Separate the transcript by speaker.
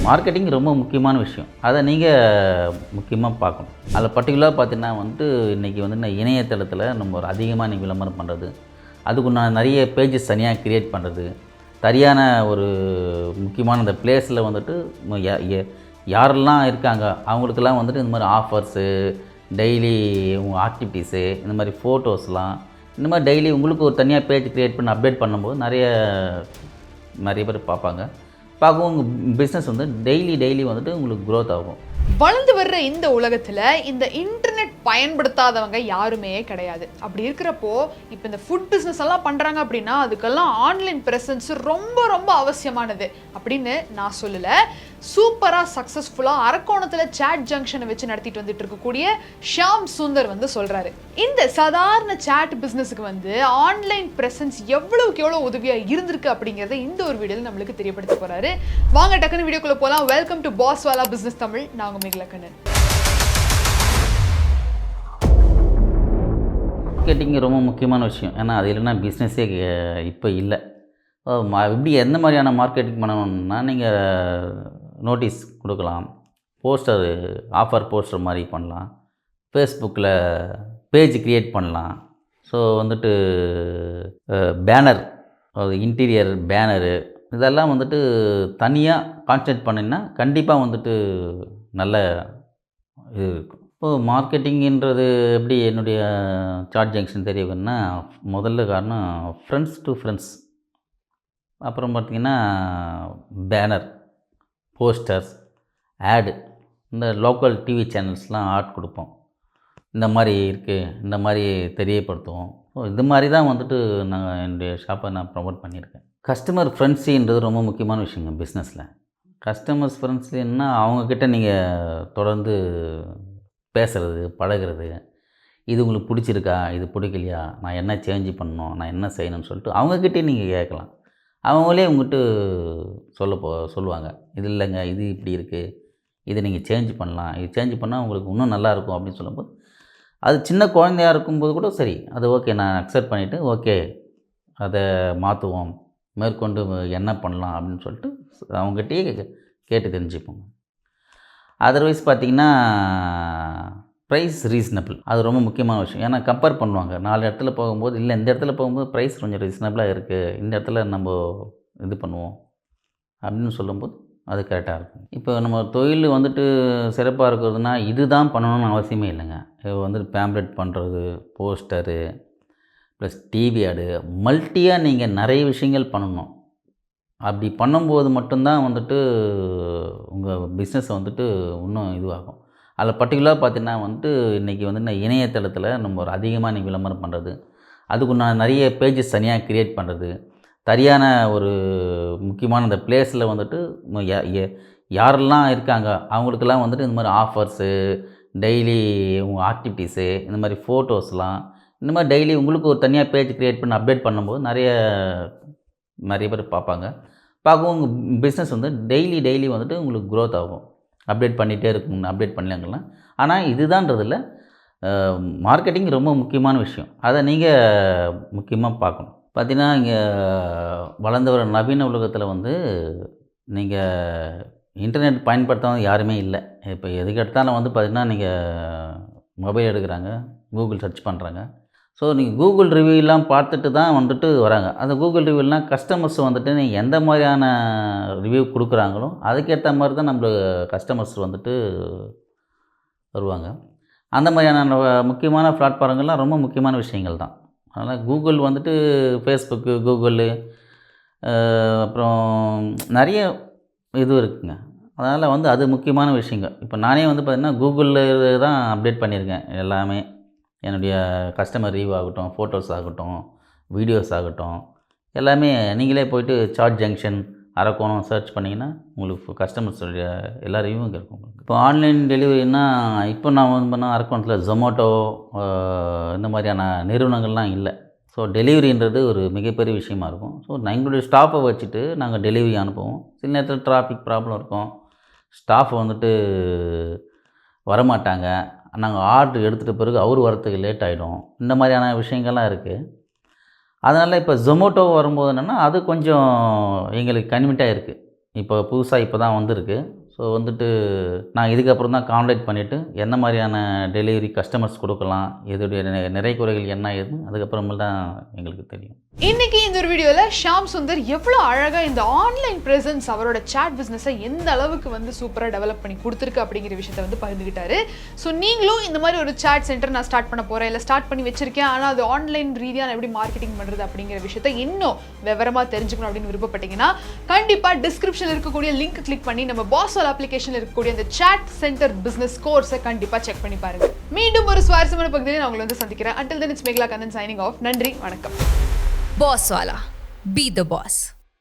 Speaker 1: Marketing ரொம்ப முக்கியமான விஷயம். அதை நீங்கள் முக்கியமாக பார்க்கணும். அதில் பர்டிகுலராக பார்த்தீங்கன்னா இன்றைக்கி இணையதளத்தில் நம்ம ஒரு அதிகமாக இன்றைக்கி விளம்பரம் பண்ணுறது, அதுக்குண்டான நிறைய பேஜஸ் தனியாக க்ரியேட் பண்ணுறது, சரியான ஒரு முக்கியமான அந்த ப்ளேஸில் யாரெல்லாம் இருக்காங்க அவங்களுக்கெல்லாம் இந்த மாதிரி ஆஃபர்ஸு, டெய்லி உங்கள் ஆக்டிவிட்டீஸு, இந்த மாதிரி ஃபோட்டோஸ்லாம் இந்த மாதிரி டெய்லி உங்களுக்கு ஒரு தனியாக பேஜ் க்ரியேட் பண்ணி அப்டேட் பண்ணும்போது நிறைய பேர் பார்ப்பாங்க. பார்க்கவும் உங்கள் பிஸ்னஸ் டெய்லி உங்களுக்கு க்ரோத் ஆகும்.
Speaker 2: வளர்ந்து வர்ற இந்த உலகத்தில் இந்த இன்டர்நெட் பயன்படுத்தாதவங்க யாருமே கிடையாது. அப்படி இருக்கிறப்போ இப்போ இந்த ஃபுட் பிஸ்னஸ் எல்லாம் பண்ணுறாங்க அப்படின்னா அதுக்கெல்லாம் ஆன்லைன் ப்ரெசன்ஸ் ரொம்ப ரொம்ப அவசியமானது அப்படின்னு நான் சொல்லலை. சூப்பராக சக்ஸஸ்ஃபுல்லாக அரக்கோணத்தில் சேட் ஜங்ஷனை வச்சு நடத்திட்டு வந்துட்டு இருக்கக்கூடிய ஷியாம் சுந்தர் சொல்கிறாரு, இந்த சாதாரண சேட் பிஸ்னஸுக்கு ஆன்லைன் ப்ரெசன்ஸ் எவ்வளவுக்கு எவ்வளோ உதவியாக இருந்திருக்கு அப்படிங்கிறத இந்த ஒரு வீடியோவில் நம்மளுக்கு தெரியப்படுத்த போகிறாரு. வாங்க டக்குன்னு வீடியோக்குள்ளே போகலாம். Welcome to boss Wallah business Tamil. நான் உங்கள் மேகலக்கண்ணன்.
Speaker 1: மார்க்கெட்டிங் ரொம்ப முக்கியமான விஷயம். ஏன்னா அது இல்லைன்னா பிஸ்னஸே இப்போ இல்லை. இப்படி எந்த மாதிரியான மார்க்கெட்டிங் பண்ணணும்னா நீங்கள் நோட்டீஸ் கொடுக்கலாம், போஸ்டர், ஆஃபர் போஸ்டர் மாதிரி பண்ணலாம், ஃபேஸ்புக்கில் பேஜ் க்ரியேட் பண்ணலாம். ஸோ பேனர், இன்டீரியர் பேனரு இதெல்லாம் தனியாக கான்சன்ட்ரேட் பண்ணிங்கன்னா கண்டிப்பாக நல்ல இது இருக்கும். இப்போது மார்க்கெட்டிங்கிறது எப்படி என்னுடைய சாட் ஜங்ஷன் தெரியணும்னா முதல்ல காரணம் ஃப்ரெண்ட்ஸ் டு ஃப்ரெண்ட்ஸ், அப்புறம் பார்த்திங்கன்னா பேனர், போஸ்டர்ஸ், ஆடு, இந்த லோக்கல் டிவி சேனல்ஸ்லாம் ஆட் கொடுப்போம். இந்த மாதிரி இருக்குது, இந்த மாதிரி தெரியப்படுத்துவோம். ஸோ இது மாதிரி தான் நாங்கள் என்னுடைய ஷாப்பை நான் ப்ரமோட் பண்ணியிருக்கேன். கஸ்டமர் ஃப்ரெண்ட்ஸின்றது ரொம்ப முக்கியமான விஷயங்க பிஸ்னஸில். கஸ்டமர்ஸ் ஃப்ரெண்ட்ஸ்னா அவங்கக்கிட்ட நீங்கள் தொடர்ந்து பேசுகிறது, பழகிறது, இது உங்களுக்கு பிடிச்சிருக்கா, இது பிடிக்கலையா, நான் என்ன சேஞ்ச் பண்ணணும், நான் என்ன செய்யணும்னு சொல்லிட்டு அவங்கக்கிட்டே நீங்கள் கேட்கலாம். அவங்களே உங்கள்கிட்ட சொல்லுவாங்க, இது இல்லைங்க, இது இப்படி இருக்குது, இதை நீங்கள் சேஞ்ச் பண்ணலாம், இது சேஞ்ச் பண்ணால் உங்களுக்கு இன்னும் நல்லாயிருக்கும் அப்படின்னு சொல்லும்போது, அது சின்ன குழந்தையாக இருக்கும்போது கூட சரி, அது ஓகே நான் அக்செப்ட் பண்ணிவிட்டு ஓகே அதை மாற்றுவோம், மேற்கொண்டு என்ன பண்ணலாம் அப்படின்னு சொல்லிட்டு அவங்ககிட்டயே கேட்டு தெரிஞ்சுப்போங்க. அதர்வைஸ் பார்த்திங்கன்னா ப்ரைஸ் ரீசனபிள், அது ரொம்ப முக்கியமான விஷயம். ஏன்னா கம்பேர் பண்ணுவாங்க 4 இடத்துல போகும்போது, இல்லை இந்த இடத்துல போகும்போது ப்ரைஸ் கொஞ்சம் ரீசனபிளாக இருக்குது, இந்த இடத்துல நம்ம இது பண்ணுவோம் அப்படின்னு சொல்லும்போது அது கரெக்டாக இருக்கும். இப்போ நம்ம தொழில் சிறப்பாக இருக்கிறதுனா இது தான் பண்ணணும்னு அவசியமே இல்லைங்க. இப்போ பேம்ப்ளெட் பண்ணுறது, போஸ்டரு ப்ளஸ் டிவி ஆடு, மல்டியாக நீங்கள் நிறைய விஷயங்கள் பண்ணணும். அப்படி பண்ணும்போது மட்டும்தான் உங்கள் பிஸ்னஸ் இன்னும் இதுவாகும். அதில் பர்டிகுலராக பார்த்தீங்கன்னா இன்றைக்கி இணையதளத்தில் நம்ம ஒரு அதிகமாக இன்றைக்கி விளம்பரம் பண்ணுறது, அதுக்குண்டான நிறைய பேஜஸ் தனியாக க்ரியேட் பண்ணுறது, சரியான ஒரு முக்கியமான அந்த ப்ளேஸில் யாரெல்லாம் இருக்காங்க அவங்களுக்கெல்லாம் இந்த மாதிரி ஆஃபர்ஸு, டெய்லி உங்கள் ஆக்டிவிட்டீஸு, இந்த மாதிரி ஃபோட்டோஸ்லாம் இந்த மாதிரி டெய்லி உங்களுக்கு ஒரு தனியாக பேஜ் க்ரியேட் பண்ணி அப்டேட் பண்ணும்போது நிறைய பேர் பார்ப்பாங்க. பார்க்கவும் உங்கள் பிஸ்னஸ் டெய்லி உங்களுக்கு க்ரோத் ஆகும். அப்டேட் பண்ணிகிட்டே இருக்குங்க, அப்டேட் பண்ணலாங்களா. ஆனால் இதுதான்றதில்ல, மார்க்கெட்டிங் ரொம்ப முக்கியமான விஷயம். அதை நீங்கள் முக்கியமாக பார்க்கணும். பார்த்திங்கன்னா இங்கே வளர்ந்து வர நவீன உலகத்தில் நீங்கள் இன்டர்நெட் பயன்படுத்தாத யாருமே இல்லை. இப்போ எதுக்கு எடுத்தாலும் பார்த்திங்கன்னா நீங்கள் மொபைல் எடுக்கிறாங்க, கூகுள் சர்ச் பண்ணுறாங்க. ஸோ நீங்கள் கூகுள் ரிவ்யூலாம் பார்த்துட்டு தான் வராங்க. அந்த கூகுள் ரிவ்யூலாம் கஸ்டமர்ஸ் நீங்கள் எந்த மாதிரியான ரிவ்யூ கொடுக்குறாங்களோ அதுக்கேற்ற மாதிரி தான் நம்ம கஸ்டமர்ஸ் வருவாங்க. அந்த மாதிரியான முக்கியமான பிளாட்ஃபார்ம்கள்லாம் ரொம்ப முக்கியமான விஷயங்கள் தான். அதனால் கூகுள் ஃபேஸ்புக்கு, கூகுளு, அப்புறம் நிறைய இது இருக்குதுங்க. அதனால் அது முக்கியமான விஷயங்கள். இப்போ நானே பார்த்திங்கன்னா கூகுளில் தான் அப்டேட் பண்ணியிருக்கேன் எல்லாமே. என்னுடைய கஸ்டமர் ரிவ்யூ ஆகட்டும், ஃபோட்டோஸ் ஆகட்டும், வீடியோஸ் ஆகட்டும், எல்லாமே நீங்களே போய்ட்டு சாட் ஜங்ஷன் அரக்கோணம் சர்ச் பண்ணிங்கன்னா உங்களுக்கு கஸ்டமர்ஸுடைய எல்லா ரிவ்யூவும் இருக்கும். இப்போ ஆன்லைன் டெலிவரினா இப்போ நான் பண்ணால் அரக்கோணத்தில் ஜொமேட்டோ இந்த மாதிரியான நிறுவனங்கள்லாம் இல்லை. ஸோ டெலிவரின்றது ஒரு மிகப்பெரிய விஷயமா இருக்கும். ஸோ எங்களுடைய ஸ்டாஃபை வச்சுட்டு நாங்கள் டெலிவரி அனுப்புவோம். சில நேரத்தில் டிராஃபிக் ப்ராப்ளம் இருக்கும், ஸ்டாஃப் வரமாட்டாங்க, நாங்கள் ஆர்டர் எடுத்துகிட்ட பிறகு அவர் வரத்துக்கு லேட் ஆகிடும். இந்த மாதிரியான விஷயங்கள்லாம் இருக்குது. அதனால் இப்போ ஜொமேட்டோ வரும்போது என்னென்னா அது கொஞ்சம் எங்களுக்கு கன்வீனியண்ட்டாக இருக்குது. இப்போ புதுசாக இப்போ தான் வந்திருக்கு. ஸோ வந்துட்டு நான் இதுக்கப்புறம் தான் கான்டாக்ட் பண்ணிவிட்டு என்ன மாதிரியான டெலிவரி கஸ்டமர்ஸ் கொடுக்கலாம், இதோடைய நிறை குறைகள் என்ன ஏதுன்னு அதுக்கப்புறமேல் தான் எங்களுக்கு தெரியும்.
Speaker 2: இன்னைக்கு இந்த ஒரு வீடியோவில் ஷாம் சுந்தர் எவ்வளோ அழகாக இந்த ஆன்லைன் ப்ரெசன்ஸ் அவரோட சாட் பிஸ்னஸை எந்த அளவுக்கு வந்து சூப்பராக டெவலப் பண்ணி கொடுத்துருக்கு அப்படிங்கிற விஷயத்த வந்து பகிர்ந்துக்கிட்டாரு. ஸோ நீங்களும் இந்த மாதிரி ஒரு சாட் சென்டர் நான் ஸ்டார்ட் பண்ண போகிறேன், இல்லை ஸ்டார்ட் பண்ணி வச்சிருக்கேன், ஆனால் அது ஆன்லைன் ரீதியாக நான் எப்படி மார்க்கெட்டிங் பண்ணுறது அப்படிங்கிற விஷயத்த இன்னும் விவரமாக தெரிஞ்சுக்கணும் அப்படின்னு விருப்பப்பட்டீங்கன்னா கண்டிப்பாக டிஸ்கிரிப்ஷனில் இருக்கக்கூடிய லிங்க் கிளிக் பண்ணி நம்ம பாஸ்வால் அப்ளிகேஷனில் இருக்கக்கூடிய அந்த சாட் சென்டர் பிஸ்னஸ் கோர்ஸை கண்டிப்பாக செக் பண்ணி பாருங்க. மீண்டும் ஒரு சுவாரஸ்யமான பகுதியில் நான் உங்களை வந்து சந்திக்கிறேன். Until then, it's Meghla Kannan signing off. நன்றி, வணக்கம்.
Speaker 3: Bosswala. Be the boss.